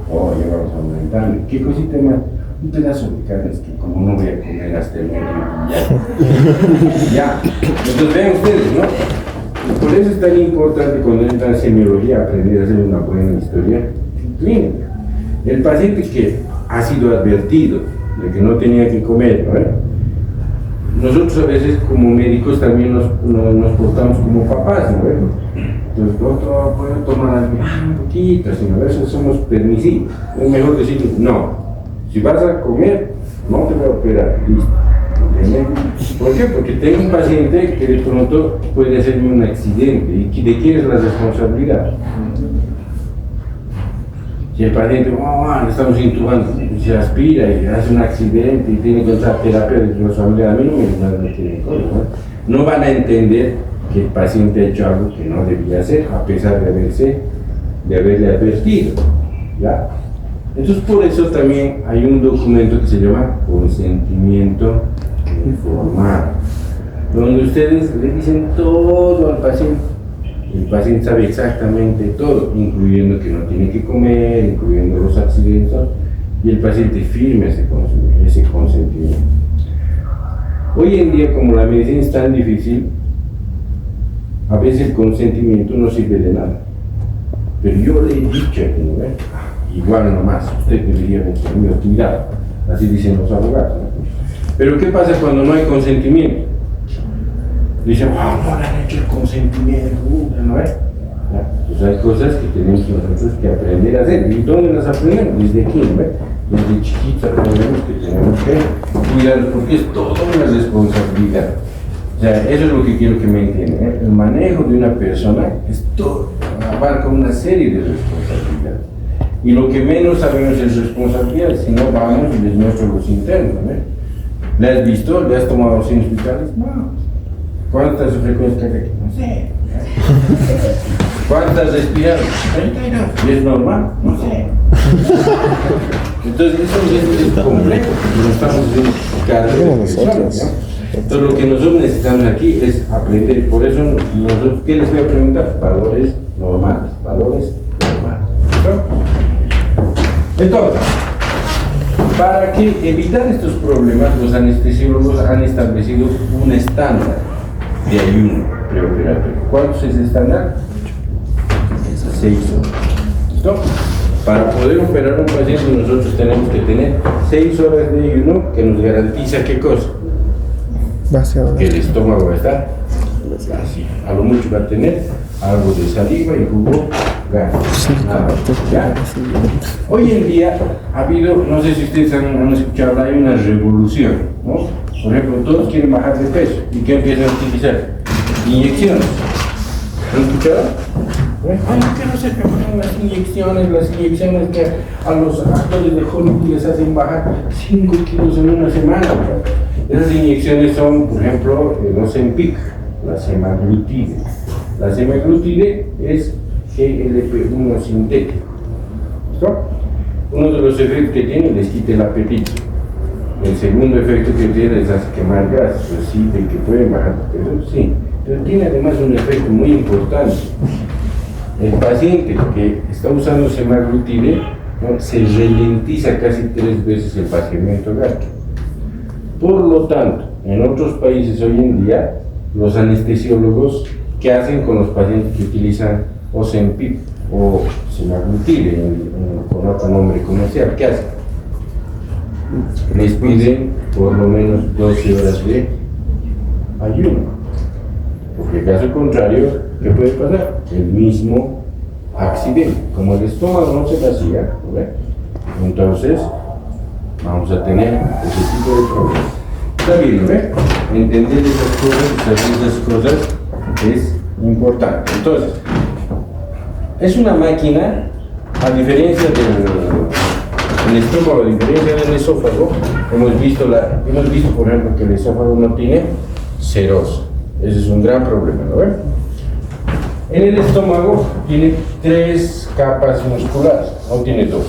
Oh, ya vamos aumentando. ¿Qué cosita más? Un pedazo de carne, es que como no voy a comer hasta el mediodía. Ya. Entonces vean ustedes, ¿no? Por eso es tan importante cuando entra en semiología aprender a hacer una buena historia clínica. El paciente que ha sido advertido de que no tenía que comer, ¿no? Nosotros a veces como médicos también nos portamos como papás, ¿no? Entonces, doctor, ¿puedo tomar algo? Un poquito, sino a veces somos permisivos. Es mejor decir, no, si vas a comer, no te voy a operar, listo. ¿Entiendes? ¿Por qué? Porque tengo un paciente que de pronto puede hacerme un accidente. ¿Y de quién es la responsabilidad? Si el paciente, le estamos intubando, se aspira y hace un accidente y tiene que entrar a terapia de responsabilidad, a mí no me quieren cosas, ¿no? No van a entender que el paciente ha hecho algo que no debía hacer, a pesar de haberle advertido, ¿ya? Entonces, por eso también hay un documento que se llama consentimiento informado, donde ustedes le dicen todo al paciente. El paciente sabe exactamente todo, incluyendo que no tiene que comer, incluyendo los accidentes, y el paciente firma ese consentimiento. Hoy en día, como la medicina es tan difícil, a veces el consentimiento no sirve de nada. Pero yo le he dicho, ¿no? Igual nomás, usted debería tener cuidado, así dicen los abogados, ¿no? Pero ¿qué pasa cuando no hay consentimiento? Dicen, no le han hecho el consentimiento, ¿no es? Pues hay cosas que tenemos nosotros que aprender a hacer. ¿Y dónde las aprendemos? Desde aquí, ¿no? Desde chiquitos aprendemos que tenemos que cuidar, porque es toda una responsabilidad. O sea, eso es lo que quiero que me entiendan, ¿eh? El manejo de una persona es todo, abarca una serie de responsabilidades. Y lo que menos sabemos es responsabilidad, si no vamos y les muestro los internos, ¿no? ¿Le has visto? ¿Le has tomado signos vitales? No. ¿Cuántas frecuencias cardíacas? No sé. ¿Cuántas respiradas? 32. ¿Y es normal? No sé. Entonces eso es complejo, porque no estamos viendo cada vez. Entonces lo que nosotros necesitamos aquí es aprender. Por eso nosotros, ¿qué les voy a preguntar? Valores normales. Entonces, para que evitar estos problemas, los anestesiólogos han establecido un estándar de ayuno preoperatorio. ¿Cuánto es ese estándar? 6 horas. ¿Listo? Para poder operar a un paciente nosotros tenemos que tener 6 horas de ayuno que nos garantiza ¿qué cosa? Que el estómago va a estar vacío. A lo mucho va a tener algo de saliva y jugo gas. ¿Ya? Hoy en día ha habido, no sé si ustedes han escuchado hablar, hay una revolución, ¿no? Por ejemplo, todos quieren bajar de peso. ¿Y qué empiezan a utilizar? Inyecciones. ¿Han escuchado? ¿Qué no se preocupan las inyecciones que a los actores de Hollywood les hacen bajar 5 kilos en una semana? Esas inyecciones son, por ejemplo, el Ozempic, la semaglutide. La semaglutide es GLP-1 sintético. ¿Listo? Uno de los efectos que tiene les quita el apetito. El segundo efecto que tiene les hace quemar gas. Pues sí, de que pueden bajar de peso, sí. Pero tiene además un efecto muy importante. El paciente que está usando semaglutide, ¿no?, se ralentiza casi 3 veces el vaciamiento gástrico. Por lo tanto, en otros países hoy en día, los anestesiólogos, ¿qué hacen con los pacientes que utilizan Ozempic o semaglutide con otro nombre comercial? ¿Qué hacen? Les piden por lo menos 12 horas de ayuno, porque caso contrario, ¿qué puede pasar? El mismo accidente, como el estómago no se vacía, ¿verdad? Entonces vamos a tener ese tipo de problemas. Está bien, ¿verdad? Entender esas cosas, saber esas cosas es importante. Entonces, es una máquina, a diferencia del estómago, a diferencia del esófago, hemos visto, por ejemplo, que el esófago no tiene serosa. Ese es un gran problema, ¿no ven? En el estómago tiene 3 capas musculares, no tiene 2,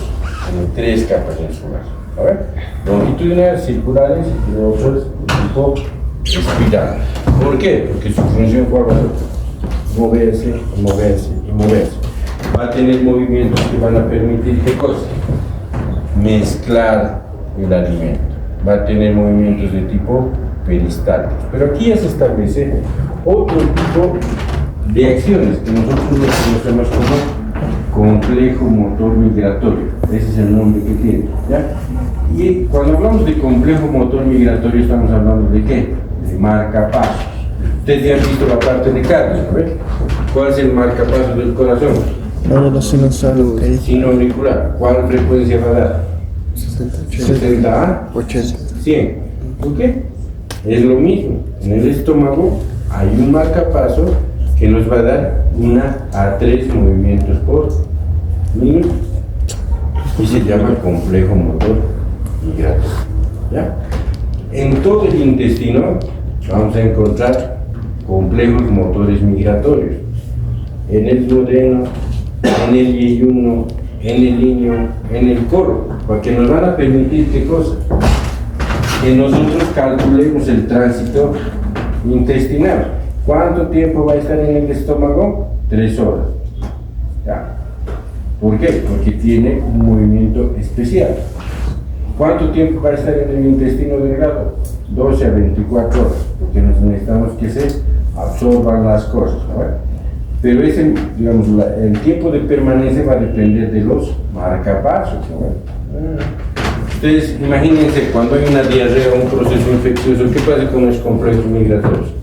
tiene 3 capas musculares, ¿no ven? Longitudinales, circulares y otras tipo espiral. ¿Por qué? Porque su función ¿cuál va a ser? Moverse, moverse y moverse. Va a tener movimientos que van a permitir ¿qué cosa? Mezclar el alimento. Va a tener movimientos de tipo peristálticos. Pero aquí ya se establece otro tipo de acciones que nosotros conocemos como complejo motor migratorio. Ese es el nombre que tiene, ¿ya? Y cuando hablamos de complejo motor migratorio estamos hablando de ¿qué? De marcapasos. Ustedes ya han visto la parte de cardio, ¿no ven? ¿Cuál es el marcapasos del corazón? Sino auricular. ¿Cuál frecuencia va a dar? 60 a 80. 100. ¿Por qué? Es lo mismo. En el estómago hay un marcapaso que nos va a dar 1 a 3 movimientos por minuto. Y se llama complejo motor migratorio. ¿Ya? En todo el intestino vamos a encontrar complejos motores migratorios. En el duodeno, en el yeyuno, en el iño, en el colon, porque nos van a permitir ¿qué cosa? Que nosotros calculemos el tránsito intestinal. ¿Cuánto tiempo va a estar en el estómago? 3 horas. ¿Ya? ¿Por qué? Porque tiene un movimiento especial. ¿Cuánto tiempo va a estar en el intestino delgado? 12 a 24 horas, porque necesitamos que se absorban las cosas, ¿no? Pero ese, digamos, el tiempo de permanencia va a depender de los marcapasos, ¿no? Ustedes imagínense cuando hay una diarrea o un proceso infeccioso, ¿qué pasa con los complejos migratorios?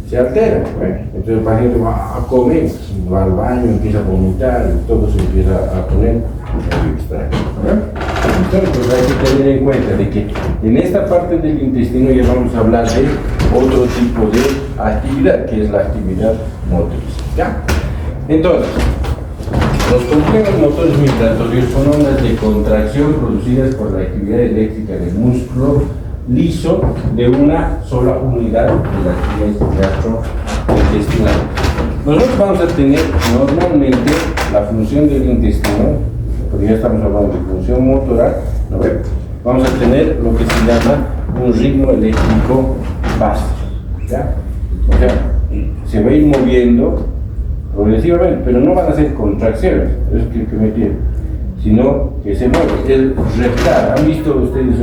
Se alteran, ¿no? Entonces el paciente va a comer, va al baño, empieza a vomitar y todo se empieza a poner muy extraño, ¿no? Entonces pues hay que tener en cuenta de que en esta parte del intestino ya vamos a hablar de otro tipo de actividad, que es la actividad motriz, ¿ya? Entonces, los complejos motores migratorios son ondas de contracción producidas por la actividad eléctrica del músculo liso de una sola unidad de la actividad gastrointestinal. Nosotros vamos a tener normalmente la función del intestino, porque ya estamos hablando de función motora, ¿no ven? Vamos a tener lo que se llama un ritmo eléctrico básico, ¿ya? O sea, se va a ir moviendo progresivamente, pero no van a ser contracciones, eso es que me entienden, sino que se mueve. El reptar, ¿han visto ustedes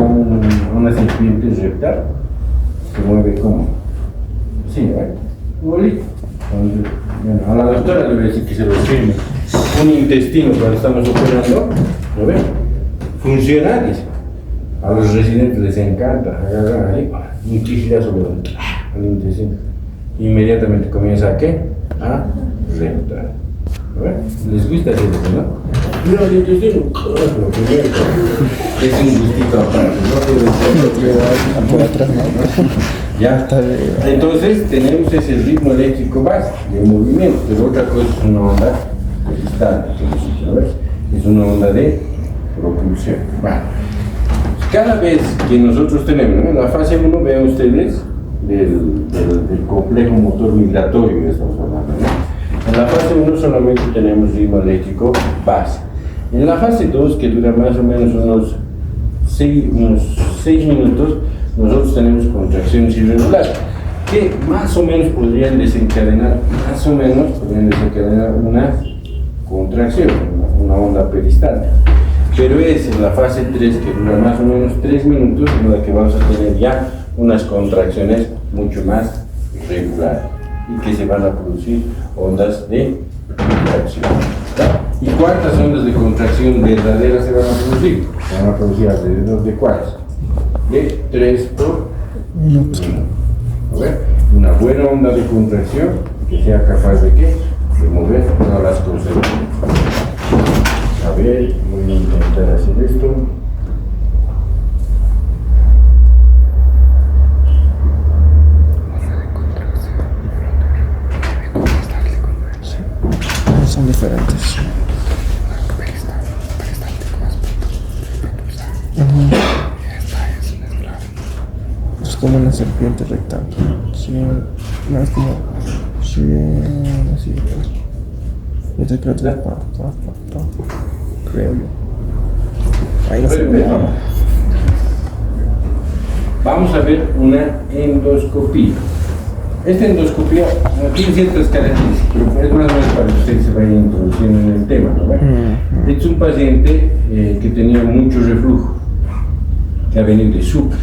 una serpiente reptar? Se mueve como, sí, ¿no? Igualito. Bueno, a la doctora le voy a decir que se lo firme. Un intestino cuando estamos operando, ¿lo ven? Funciona, dice. A los residentes les encanta agarrar ahí un tijillazo al intestino. Inmediatamente comienza a ¿qué? A reptar. Les gusta hacer eso, ¿no? Mira el intestino, lo primero es un gustito aparte, ¿no? Por atrás, ¿no? Ya. Entonces tenemos ese ritmo eléctrico básico de movimiento, pero otra cosa es una onda es una onda de propulsión. Bueno, cada vez que nosotros tenemos, ¿no?, en la fase 1, vean ustedes del complejo motor migratorio que estamos hablando, ¿no? En la fase 1 solamente tenemos ritmo eléctrico base. En la fase 2, que dura más o menos unos 6 minutos, nosotros tenemos contracciones irregulares, que más o menos podrían desencadenar una contracción, una onda peristáltica. Pero es en la fase 3, que dura más o menos 3 minutos, en la que vamos a tener ya unas contracciones mucho más regulares y que se van a producir ondas de contracción. ¿Y cuántas ondas de contracción verdaderas se van a producir? Se van a producir alrededor de cuántas? De 3 por minuto. Una buena onda de contracción que sea capaz de ¿qué? De mover todas las cosas. A ver, voy a intentar hacer esto. Son diferentes. Es como una serpiente rectangular. Sí, no es como. Sí, así. Yo te creo que creo yo. Ahí no se ve. Vamos a ver una endoscopía. Esta endoscopía tiene ciertas características, pero es más o menos para que ustedes se vayan introduciendo en el tema, ¿no? Este es un paciente que tenía mucho reflujo, que ha venido de Sucre.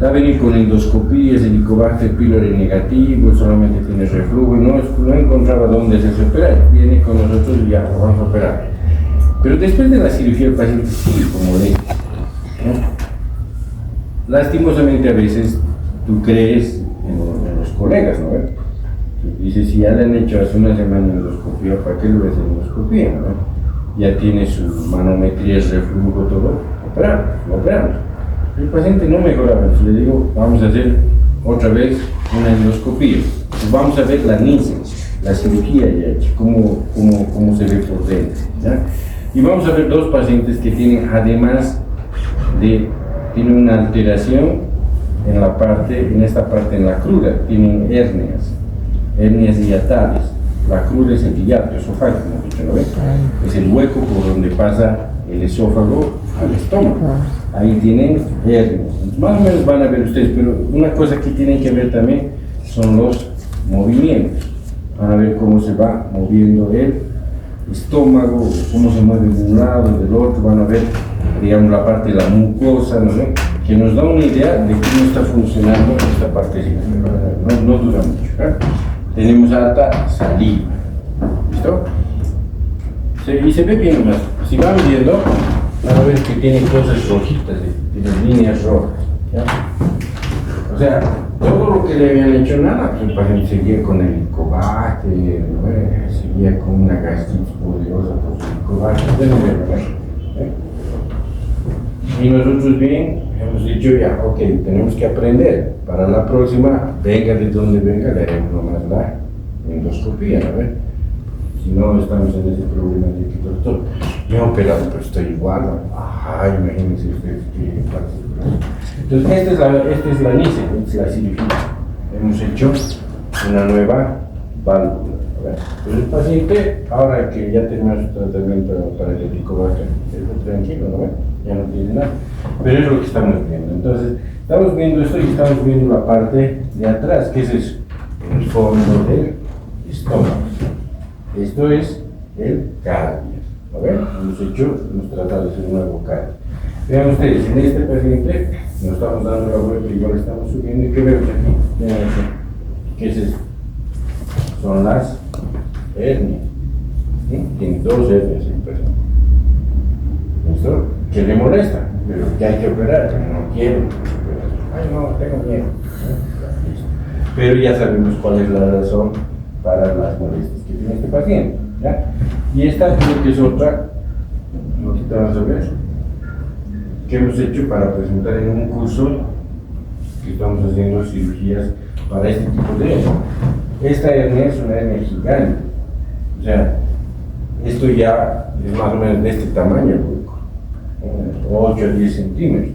Va a venir con endoscopías, Helicobacter pylori negativo, solamente tiene reflujo y no encontraba dónde hacerse operar. Viene con nosotros y ya lo vamos a operar. Pero después de la cirugía el paciente sigue como molesta, ¿no? Lastimosamente a veces tú crees en los colegas, ¿no? Dices, si ya le han hecho hace una semana endoscopía, ¿para qué le voy a hacer endoscopía, no? Ya tiene su manometría, reflujo, todo, lo operamos. El paciente no mejoraba, entonces le digo, vamos a hacer otra vez una endoscopía. Pues vamos a ver la Nissen, la cirugía ya hecha, cómo se ve por dentro, ¿ya? Y vamos a ver dos pacientes que tienen, además tienen una alteración en esta parte, en la cruda, tienen hernias hiatales. La cruda es el hiato esofágico, como dicho, ¿no ves? Es el hueco por donde pasa el esófago al estómago. Ahí tienen hernias. Más o menos van a ver ustedes, pero una cosa que tienen que ver también son los movimientos. Van a ver cómo se va moviendo el estómago, cómo se mueve de un lado, del otro. Van a ver, digamos, la parte de la mucosa, ¿no ven? Que nos da una idea de cómo está funcionando esta parte. No dura mucho, ¿eh? Tenemos alta saliva. ¿Listo? Y se ve bien más. Si van viendo, van a ver que tiene cosas rojitas, tiene líneas rojas, ¿ya? O sea, todo lo que le habían hecho nada, pues el paciente seguía con el Helicobacter, seguía con una gastritis poderosa por su Helicobacter, y nosotros bien hemos dicho ya, ok, tenemos que aprender. Para la próxima, venga de donde venga, le haremos nomás la endoscopía, ¿no? Si no, estamos en ese problema de que doctor, me he operado, pero estoy igual, ¿no? Ajá, imagínense ustedes que pasa. Entonces, esta es la Nissen, esta es la cirugía. Hemos hecho una nueva válvula. Entonces el paciente, ahora que ya terminó su tratamiento para el Helicobacter, está tranquilo, ¿no? Ya no tiene nada. Pero es lo que estamos viendo. Entonces, estamos viendo esto y estamos viendo la parte de atrás. ¿Qué es eso? El fondo del estómago. Esto es el cardio. ¿No ven? Hemos tratado de hacer un nuevo cardio. Vean ustedes, en este paciente nos estamos dando la vuelta y igual estamos subiendo. ¿Y qué vemos aquí? Vean aquí. ¿Qué es eso? Son las hernias. ¿Sí? Tiene dos hernias en persona. ¿Listo? Que le molesta, pero que hay que operar, que no quiero. Ay, no, tengo miedo. Pero ya sabemos cuál es la razón para las molestias que tiene este paciente, ¿ya? Y esta creo que es otra, lo que vamos a ver, que hemos hecho para presentar en un curso que estamos haciendo cirugías para este tipo de hernia. Esta hernia es una hernia gigante, o sea, esto ya es más o menos de este tamaño, 8 a 10 centímetros.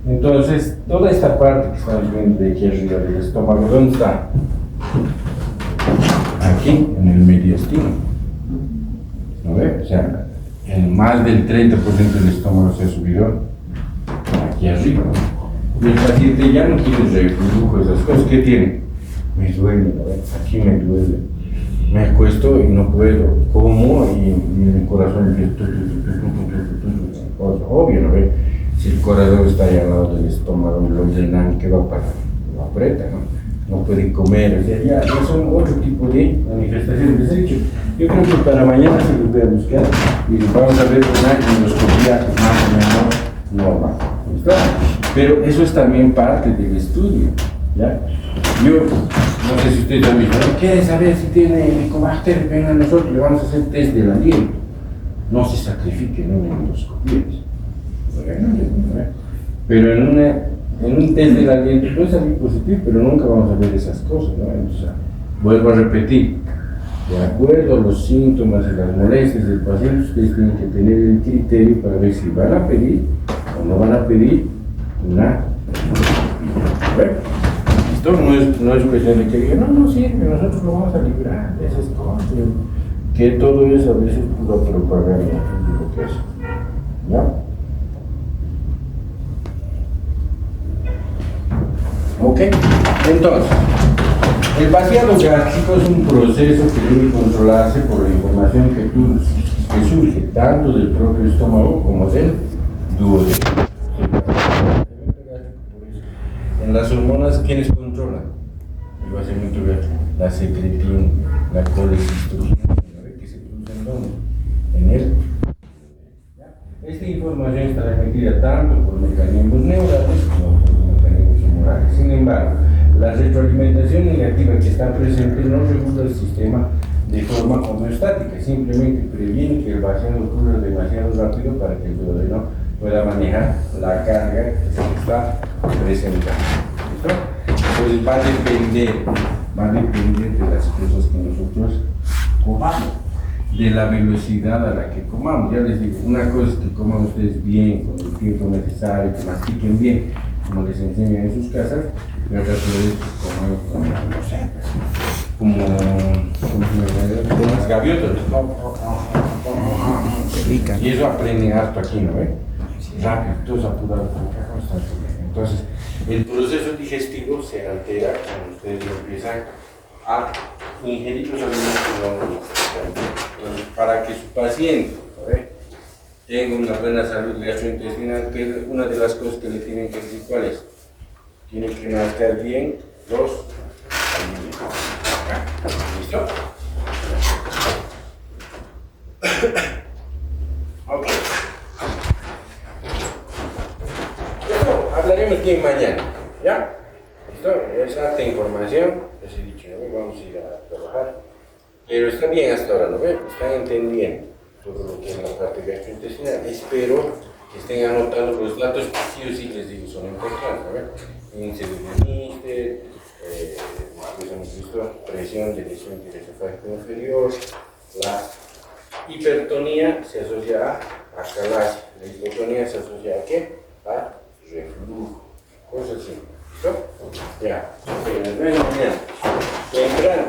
Entonces, toda esta parte que estamos viendo de aquí arriba del estómago, ¿dónde está? Aquí, en el mediastino. ¿No ve? O sea, más del 30% del estómago se ha subido aquí arriba. Y el paciente ya no tiene reflujo, esas cosas. ¿Qué tiene? Me duele, ¿no? Aquí me duele. Me acuesto y no puedo. Como y mi corazón empieza. Obvio, ¿no? Si el corazón está ahí al lado del estómago, lo llenan, ¿qué va a pasar? Lo aprieta, ¿no? No puede comer, o sea, ya son otro tipo de manifestaciones. De hecho, yo creo que para mañana se los voy a buscar y vamos a ver una endoscopía más o menos normal. ¿Listo? Pero eso es también parte del estudio, ¿ya? Yo, no sé si ustedes han visto, ¿no? ¿Quieren saber si tiene Helicobacter? Venga, nosotros le vamos a hacer test del aliento. No se sacrifiquen en endoscopías. Pero en un test del aliento puede salir positivo, pero nunca vamos a ver esas cosas, ¿no? Entonces, vuelvo a repetir, de acuerdo a los síntomas y las molestias del paciente, ustedes tienen que tener el criterio para ver si van a pedir o no van a pedir una. Bueno, esto no es cuestión de que digan, no sirve, nosotros lo vamos a librar de esas cosas, que todo eso a veces es pura propaganda, lo que es, ¿ya? Ok, entonces, el vaciado gástrico es un proceso que debe controlarse por la información que surge tanto del propio estómago como del duodeno. En las hormonas, ¿quiénes controlan el vaciamiento gástrico? La secretina, la colecistoquina, que se produce en dónde? En él. Esta información está transmitida tanto por mecanismos neurales como por mecanismos hormonales. Sin embargo, la retroalimentación negativa que está presente no regula el sistema de forma homeostática, simplemente previene que el vaciado ocurra demasiado rápido para que el duodeno pueda manejar la carga que se está presentando. ¿Listo? Entonces va a depender de las cosas que nosotros comamos, de la velocidad a la que comamos. Ya les digo, una cosa es que coman ustedes bien, con el tiempo necesario, que mastiquen bien, como les enseñan en sus casas, y otra cosa es que coman, no sé, como las gaviotas, y eso aprenden harto aquí, ¿no ve? Rápido, todos apurados, constantemente. Entonces, el proceso digestivo se altera cuando ustedes empiezan a ingerir los alimentos que no necesitan. Entonces, para que su paciente tenga una buena salud gastrointestinal, que es una de las cosas que le tienen que decir, ¿cuál es? Tiene que masticar bien los alimentos. ¿Listo? Ok. Eso hablaremos bien mañana, ¿ya? ¿Listo? Esa es información, les he dicho, ¿no? Vamos a ir a trabajar. Pero está bien hasta ahora, ¿no ven? Están entendiendo todo lo que es la parte gastrointestinal. Espero que estén anotando los datos que sí o sí les digo son importantes, ¿no ven? Índice de Ninister, pues hemos visto presión del esfínter esofágico inferior, la hipertonía se asocia a acalasia, la hipotonía se asocia a ¿qué? A reflujo, cosas así, ¿listo? Ya, nos vemos mañana, temprano.